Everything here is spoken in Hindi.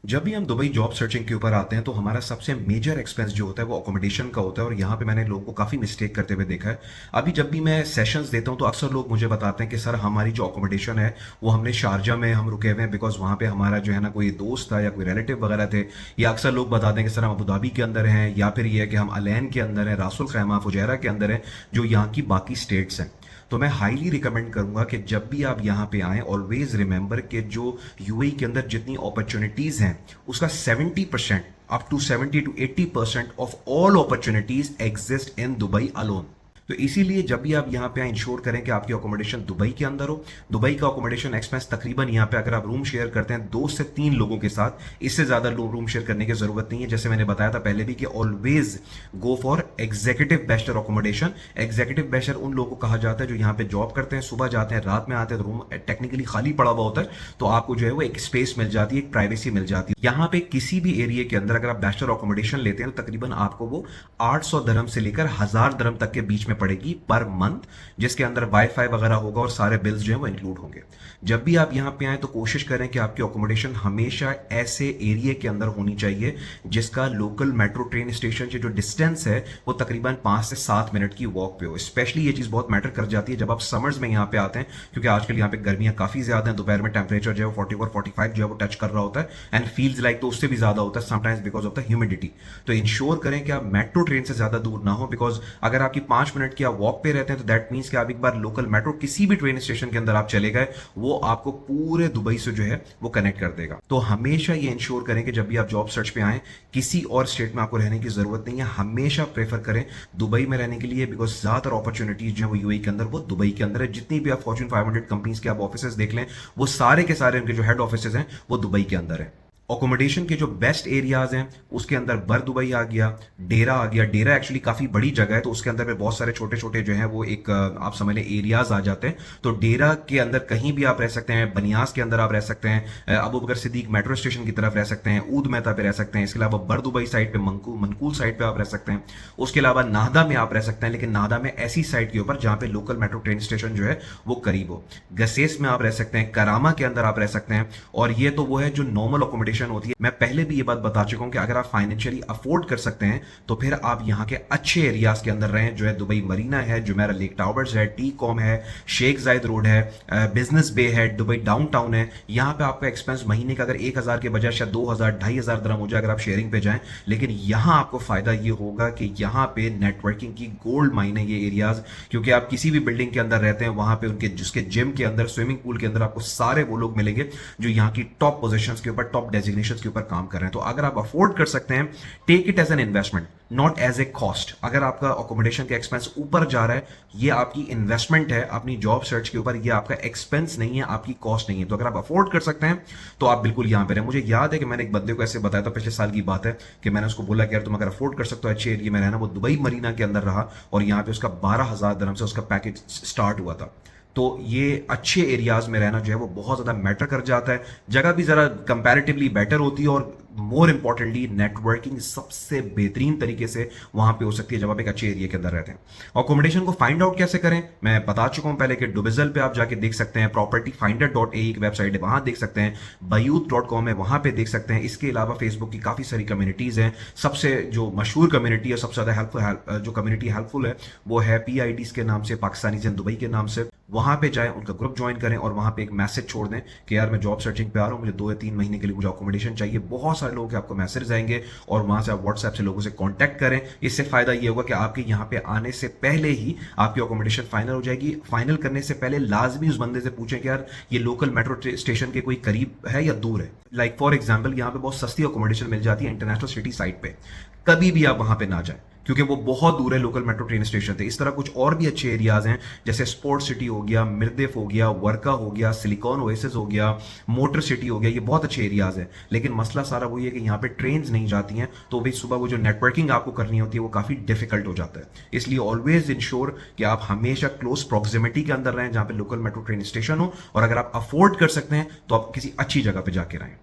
जब भी हम दुबई जॉब सर्चिंग के ऊपर आते हैं तो हमारा सबसे मेजर एक्सपेंस जो होता है वो अकोमोडेशन का होता है और यहाँ पे मैंने लोगों को काफ़ी मिस्टेक करते हुए देखा है। अभी जब भी मैं सेशंस देता हूँ तो अक्सर लोग मुझे बताते हैं कि सर हमारी जो अकोमोडेशन है वो हमने शारजा में हम रुके हुए हैं बिकॉज वहाँ पे हमारा जो है ना कोई दोस्त था या कोई रिलेटिव वगैरह थे। या अक्सर लोग बताते हैं कि सर हम अबू धाबी के अंदर हैं या फिर ये है कि हम अलैन के अंदर हैं, रासुल खैमा फुजैरा के अंदर हैं, जो यहाँ की बाकी स्टेट्स हैं। तो मैं हाईली रिकमेंड करूंगा कि जब भी आप यहाँ पे आएँ ऑलवेज रिमेंबर कि जो यूएई के अंदर जितनी अपॉर्चुनिटीज़ हैं उसका 70% up to 70 to 80% of all opportunities exist in Dubai alone. तो इसीलिए जब भी आप यहाँ पे इंश्योर करें कि आपकी अकोमोडेशन दुबई के अंदर हो। दुबई का अकोमोडेशन एक्सपेंस तकरीबन यहाँ पे अगर आप रूम शेयर करते हैं 2 से 3 लोगों के साथ, इससे ज़्यादा रूम शेयर करने की ज़रूरत नहीं है। जैसे मैंने बताया था पहले भी कि always go for executive bachelor accommodation. Executive bachelor उन लोगों को कहा जाता है जो यहाँ पे जॉब करते हैं, सुबह जाते हैं रात में आते हैं, तो रूम टेक्निकली खाली पड़ा हुआ होता है, तो आपको जो है वो एक स्पेस मिल जाती है, एक प्राइवेसी मिल जाती है। यहाँ पे किसी भी एरिया के अंदर अगर आप बैचलर अकोमोडेशन लेते हैं तो तकरीबन आपको वो 800 दरम से लेकर 1000 दरम तक के बीच में पड़ेगी पर मंथ, जिसके अंदर वाईफाई वगैरह होगा और सारे बिल्स जो है वो इंक्लूड होंगे। जब भी आप यहाँ पे आए तो कोशिश करें कि आपकी अकोमोडेशन हमेशा ऐसे एरिया के अंदर होनी चाहिए जिसका लोकल मेट्रो ट्रेन स्टेशन से जो डिस्टेंस है वो तकरीबन 5 से 7 मिनट की वॉक पे हो। स्पेशली ये चीज़ बहुत मैटर कर जाती है जब आप समर्स में यहाँ पे आते हैं, क्योंकि आजकल यहाँ पे गर्मियाँ काफ़ी ज़्यादा हैं, दोपहर में टेम्परेचर जो है 44-45 जो है वो टच कर रहा होता है एंड फील्स लाइक तो उससे भी ज़्यादा होता है sometimes because of the humidity. तो इंश्योर करें कि आप मेट्रो ट्रेन से ज़्यादा दूर ना हो, बिकॉज अगर आपकी 5 मिनट की आप वॉक पे रहते हैं तो दैट मीन्स कि आप एक बार लोकल मेट्रो किसी भी ट्रेन स्टेशन के अंदर आप चले गए वो आपको पूरे दुबई से जो है वो कनेक्ट कर देगा। तो हमेशा ये इंश्योर करें कि जब भी आप जॉब सर्च पे आए किसी और स्टेट में आपको रहने की जरूरत नहीं है, हमेशा प्रेफर करें दुबई में रहने के लिए, बिकॉज ज्यादातर अपॉर्चुनिटीज जो है वो यूएई के अंदर वो दुबई के अंदर है। जितनी भी आप फॉर्च्यून 500 कंपनीज के आप ऑफिस देख लें वो सारे के सारे उनके जो हेड ऑफिस हैं वो दुबई के अंदर है। अकोमोडेशन के जो बेस्ट एरियाज हैं उसके अंदर बर दुबई आ गया, डेरा आ गया। डेरा एक्चुअली काफ़ी बड़ी जगह है तो उसके अंदर में बहुत सारे छोटे छोटे जो है वो एक आप समझ लें एरियाज आ जाते हैं। तो डेरा के अंदर कहीं भी आप रह सकते हैं, बनियास के अंदर आप रह सकते हैं, अबू बकर सिद्दीक मेट्रो स्टेशन की तरफ रह सकते हैं, ऊद मेहता पे रह सकते हैं। इसके अलावा बर दुबई साइड पे मनकूल साइड पे आप रह सकते हैं। उसके अलावा नाहदा में आप रह सकते हैं, लेकिन नाहदा में ऐसी साइड के ऊपर जहाँ पे लोकल मेट्रो ट्रेन स्टेशन जो है वो करीब हो। गसेस में आप रह सकते हैं, करामा के अंदर आप रह सकते हैं। और ये तो वो है जो नॉर्मल अकोमोडेशन होती है। मैं पहले भी ये बात बता चुका हूं कि अगर आप फाइनेंशियली अफोर्ड कर सकते हैं तो फिर आप यहाँ के अच्छे एरियाज के अंदर रहें, जो है दुबई मरीना है, जुमेरा लेक टावर्स है, टी कॉम है, शेख जायद रोड है, बिजनेस बे है, दुबई डाउनटाउन है। यहाँ पे आपका एक्सपेंस महीने का अगर 1000 के बजाय शायद 2000 2500 दरम हो जाए अगर आप शेयरिंग पे जाएं, लेकिन यहाँ आपको फायदा ये होगा कि यहाँ पे नेटवर्किंग की गोल्ड माइन है ये एरियाज। क्योंकि आप किसी भी बिल्डिंग के अंदर रहते हैं वहां पे उनके जिसके जिम के अंदर, स्विमिंग पूल के अंदर आपको सारे वो लोग मिलेंगे जो यहाँ की टॉप पोजीशंस के ऊपर, टॉप डेजिग्नेशन के ऊपर काम कर रहे हैं। तो अगर आप अफोर्ड कर सकते हैं, take it as an investment not as a cost. अगर आपका अकोमोडेशन का एक्सपेंस ऊपर जा रहा है, ये आपकी इन्वेस्टमेंट है अपनी जॉब सर्च के ऊपर, ये आपका एक्सपेंस नहीं है, आपकी कॉस्ट नहीं है। तो अगर आप अफोर्ड कर सकते हैं तो आप बिल्कुल यहां पर हैं। मुझे याद है कि मैंने एक बंदे को ऐसे बताया था, पिछले साल की बात है, कि मैंने उसको बोला कि यार तुम अगर अफोर्ड कर सकते हो अच्छे एरिया में रहना, वो दुबई मरीना के अंदर रहा और यहाँ पे उसका 12,000 दरम से उसका पैकेज स्टार्ट हुआ था। तो ये अच्छे एरियाज में रहना जो है वो बहुत ज़्यादा मैटर कर जाता है। जगह भी ज़रा कंपैरेटिवली बेटर होती है और मोर इंपॉर्टेंटली नेटवर्किंग सबसे बेहतरीन तरीके से वहां पे हो सकती है जब आप एक अच्छे एरिया के अंदर रहते हैं। अकोमोडेशन को फाइंड आउट कैसे करें मैं बता चुका हूं पहले कि डुबिजल पे आप जाके देख सकते हैं, propertyfinder.ae एक वेबसाइट है वहां देख सकते हैं, bayouth.com है वहां पे देख सकते हैं। इसके अलावा फेसबुक की काफ़ी सारी कम्युनिटीज़ हैं। सबसे जो मशहूर कम्युनिटी है, सबसे ज़्यादा हेल्पफुल जो कम्युनिटी हेल्पफुल है वो है PIDs के नाम से, पाकिस्तानीज़ इन दुबई के नाम से। वहां पे जाएं, उनका ग्रुप ज्वाइन करें और वहां पे एक मैसेज छोड़ दें कि यार मैं जॉब सर्चिंग पे आ रहा हूँ, मुझे 2 या 3 महीने के लिए मुझे अकोमोडेशन चाहिए। बहुत सारे लोगों के आपको मैसेज आएंगे और वहां से आप व्हाट्सएप से लोगों से कांटेक्ट करें। इससे फायदा ये होगा कि आपके यहाँ पे आने से पहले ही आपकी अकोमोडेशन फाइनल हो जाएगी। फाइनल करने से पहले लाजमी उस बंदे से पूछें कि यार ये लोकल मेट्रो स्टेशन के कोई करीब है या दूर है। लाइक फॉर एग्जाम्पल यहाँ पे बहुत सस्ती अकोमोडेशन मिल जाती है इंटरनेशनल सिटी साइट पे, कभी भी आप वहां पे ना जाए क्योंकि वो बहुत दूर है लोकल मेट्रो ट्रेन स्टेशन थे। इस तरह कुछ और भी अच्छे एरियाज हैं जैसे स्पोर्ट सिटी हो गया, मिर्देफ हो गया, वर्का हो गया, सिलिकॉन ओएसिस हो गया, मोटर सिटी हो गया। ये बहुत अच्छे एरियाज हैं, लेकिन मसला सारा वही है कि यहाँ पे ट्रेन नहीं जाती हैं, तो भाई सुबह वो जो नेटवर्किंग आपको करनी होती है वो काफ़ी डिफिकल्ट हो जाता है। इसलिए ऑलवेज इंश्योर कि आप हमेशा क्लोज प्रॉक्सिमिटी के अंदर रहें जहाँ पे लोकल मेट्रो ट्रेन स्टेशन हो, और अगर आप अफोर्ड कर सकते हैं तो आप किसी अच्छी जगह पर जाके रहें।